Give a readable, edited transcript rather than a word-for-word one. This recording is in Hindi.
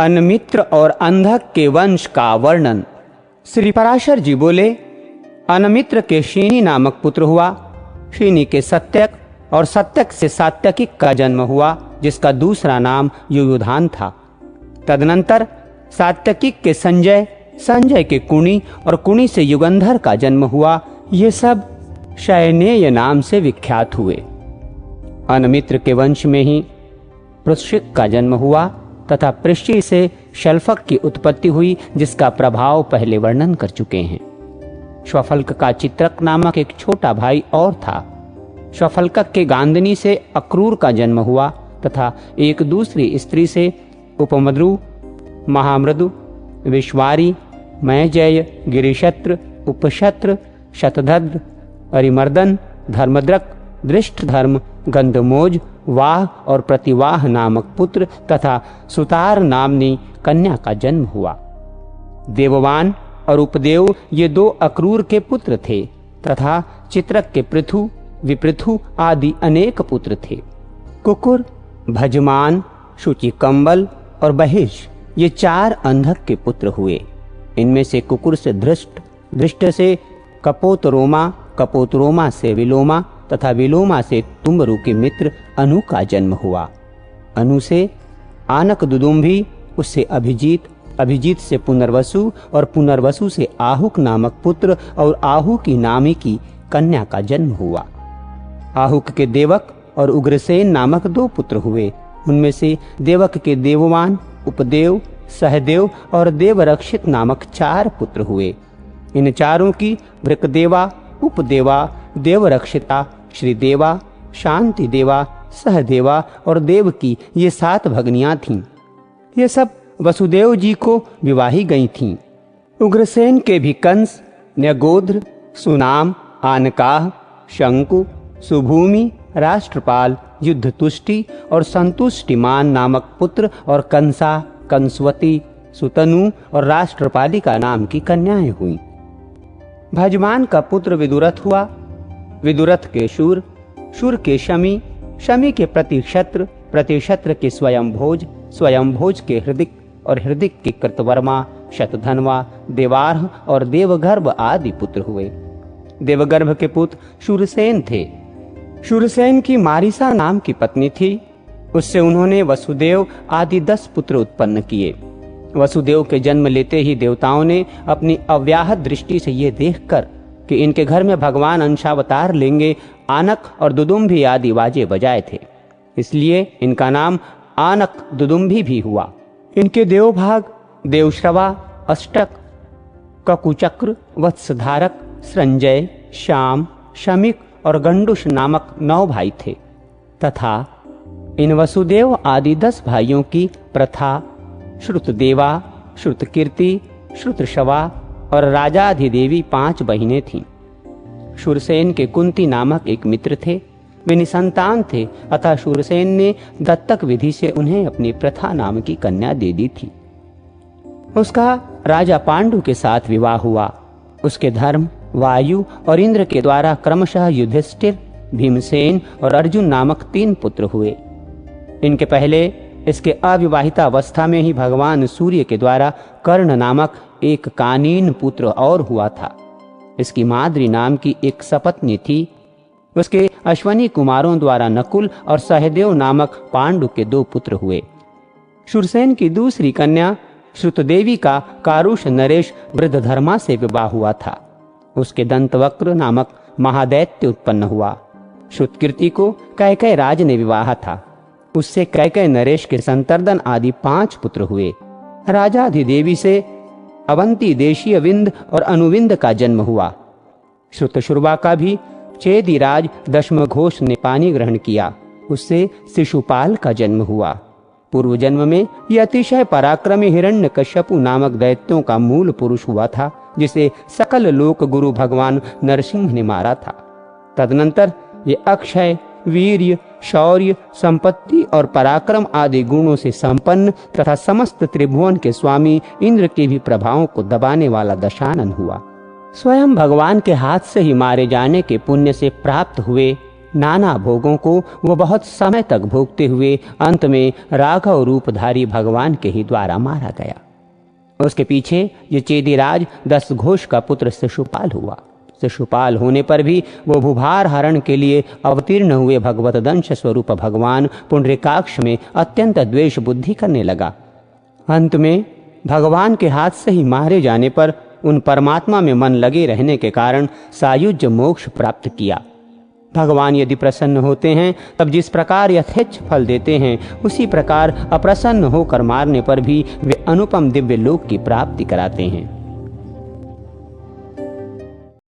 अनमित्र और अंधक के वंश का वर्णन। श्री पराशर जी बोले, अनमित्र के शीनी नामक पुत्र हुआ। शीनी के सत्यक और सत्यक से सात्यकिक का जन्म हुआ, जिसका दूसरा नाम युयुधान था। तदनंतर सात्यकिक के संजय, संजय के कुणी और कुणी से युगंधर का जन्म हुआ। ये सब शयनेय नाम से विख्यात हुए। अनमित्र के वंश में ही पृश्चिक का जन्म हुआ तथा पृश्चि से शल्फक की उत्पत्ति हुई, जिसका प्रभाव पहले वर्णन कर चुके हैं। श्वफल्क का चित्रक नामक एक छोटा भाई और था। श्वफल्क के गांधनी से अक्रूर का जन्म हुआ तथा एक दूसरी स्त्री से उपमद्रु, महामृदु, विश्वारी, मयजय, गिरिशत्र, उपशत्र, शतधद्र, अरिमर्दन, धर्मद्रक, दृष्टधर्म, गंधमोज, वाह और प्रतिवाह नामक पुत्र तथा सुतार नामनी कन्या का जन्म हुआ। देववान और उपदेव ये दो अक्रूर के पुत्र थे तथा चित्रक के पृथु, विपृथु आदि अनेक पुत्र थे। कुकुर, भजमान, शुचिकंबल और बहिष ये 4 अंधक के पुत्र हुए। इनमें से कुकुर से धृष्ट, धृष्ट से कपोतरोमा, कपोतरोमा से विलोमा तथा विलोमा से तुम्बरु के मित्र अनु का जन्म हुआ। अनु से आनक दुदुम्भी, उससे अभिजीत, अभिजीत से पुनर्वसु और पुनर्वसु से आहुक नामक पुत्र और आहु की नामी की कन्या का जन्म हुआ। आहुक के देवक और उग्रसेन नामक 2 पुत्र हुए। उनमें से देवक के देववान, उपदेव, सहदेव और देवरक्षित नामक 4 पुत्र हुए। इन चारों की वृकदेवा, उपदेवा, देवरक्षिता, श्रीदेवा, शांति देवा, सहदेवा और देव की ये 7 भगनियां थीं। ये सब वसुदेव जी को विवाही गई थीं। उग्रसेन के भी कंस, न्यगोध्र, सुनाम, आनकाह, शंकु, सुभूमि, राष्ट्रपाल, युद्धतुष्टि और संतुष्टिमान नामक पुत्र और कंसा, कंसवती, सुतनु और राष्ट्रपालिका नाम की कन्याएं हुईं। भजमान का पुत्र विदुरथ हुआ। विदुरथ के शूर, शूर के शमी, शमी के प्रतिक्षत्र, प्रतिक्षत्र के स्वयंभोज, स्वयंभोज के हृदिक और हृदिक के कृतवर्मा, शतधनवा, देवार्ह और देवगर्भ आदि पुत्र हुए। देवगर्भ के पुत्र शूरसेन थे। शूरसेन की मारिसा नाम की पत्नी थी। उससे उन्होंने वसुदेव आदि 10 पुत्र उत्पन्न किए। वसुदेव के जन्म लेते ही देवताओं ने अपनी अव्याहत दृष्टि से ये देखकर कि इनके घर में भगवान अंशावतार लेंगे, आनक और दुदुम्भी आदि बाजे बजाए थे। इसलिए इनका नाम आनक दुदुम्भी भी हुआ। इनके देवभाग देवश्रवा, अष्टक, ककुचक्र, वत्सधारक, संजय, श्याम, शमिक और गंडुष नामक 9 भाई थे तथा इन वसुदेव आदि 10 भाइयों की प्रथा श्रुतदेवा, श्रुतकीर्ति, श्रुतशवा और राजाधिदेवी 5 बहिनें थीं। शूरसेन के कुंती नामक एक मित्र थे। वे निसंतान थे अतः शूरसेन ने दत्तक विधि से उन्हें अपनी प्रथा नाम की कन्या दे दी थी। उसका राजा पांडु के साथ विवाह हुआ। उसके धर्म, वायु और इंद्र के द्वारा क्रमशः युधिष्ठिर, भीमसेन और अर्जुन नामक 3 पुत्र हुए। इनके पहले इसके अविवाहिता अवस्था में ही भगवान सूर्य के द्वारा कर्ण नामक एक कानीन पुत्र और हुआ था। इसकी माद्री नाम की एक सपत्नी थी। उसके अश्वनी कुमारों द्वारा नकुल और सहदेव नामक पांडु के 2 पुत्र हुए। शूरसेन की दूसरी कन्या श्रुतदेवी का कारुष नरेश वृद्धधर्मा से विवाह हुआ था। उसके दंतवक्र नामक महादैत्य उत्पन्न हुआ। श्रुतकीर्ति को कैकेय राज ने विवाह था। उससे कैकेय नरेश के संतर्दन आदि 5 पुत्र हुए। राजाधिदेवी से अवंती देशीय विंद और अनुविंद का जन्म हुआ। श्रुतशुरवा का भी चेदिराज दशमघोष ने पानी ग्रहण किया। उससे शिशुपाल का जन्म हुआ। पूर्व जन्म में यह अतिशय पराक्रमी हिरण्यकश्यपु नामक दैत्यों का मूल पुरुष हुआ था, जिसे सकल लोक गुरु भगवान नरसिंह ने मारा था। तदनंतर ये अक्षय, वीर्य, शौर्य, संपत्ति और पराक्रम आदि गुणों से संपन्न तथा समस्त त्रिभुवन के स्वामी इंद्र के भी प्रभावों को दबाने वाला दशानन हुआ। स्वयं भगवान के हाथ से ही मारे जाने के पुण्य से प्राप्त हुए नाना भोगों को वो बहुत समय तक भोगते हुए अंत में राघव रूपधारी भगवान के ही द्वारा मारा गया। उसके पीछे ये चेदीराज 10 घोष का पुत्र शिशुपाल हुआ। शिशुपाल होने पर भी वो भूभार हरण के लिए अवतीर्ण हुए भगवत दंश स्वरूप भगवान पुंडरीकाक्ष में अत्यंत द्वेष बुद्धि करने लगा। अंत में भगवान के हाथ से ही मारे जाने पर उन परमात्मा में मन लगे रहने के कारण सायुज्य मोक्ष प्राप्त किया। भगवान यदि प्रसन्न होते हैं तब जिस प्रकार यथेच्छ फल देते हैं, उसी प्रकार अप्रसन्न होकर मारने पर भी वे अनुपम दिव्य लोक की प्राप्ति कराते हैं।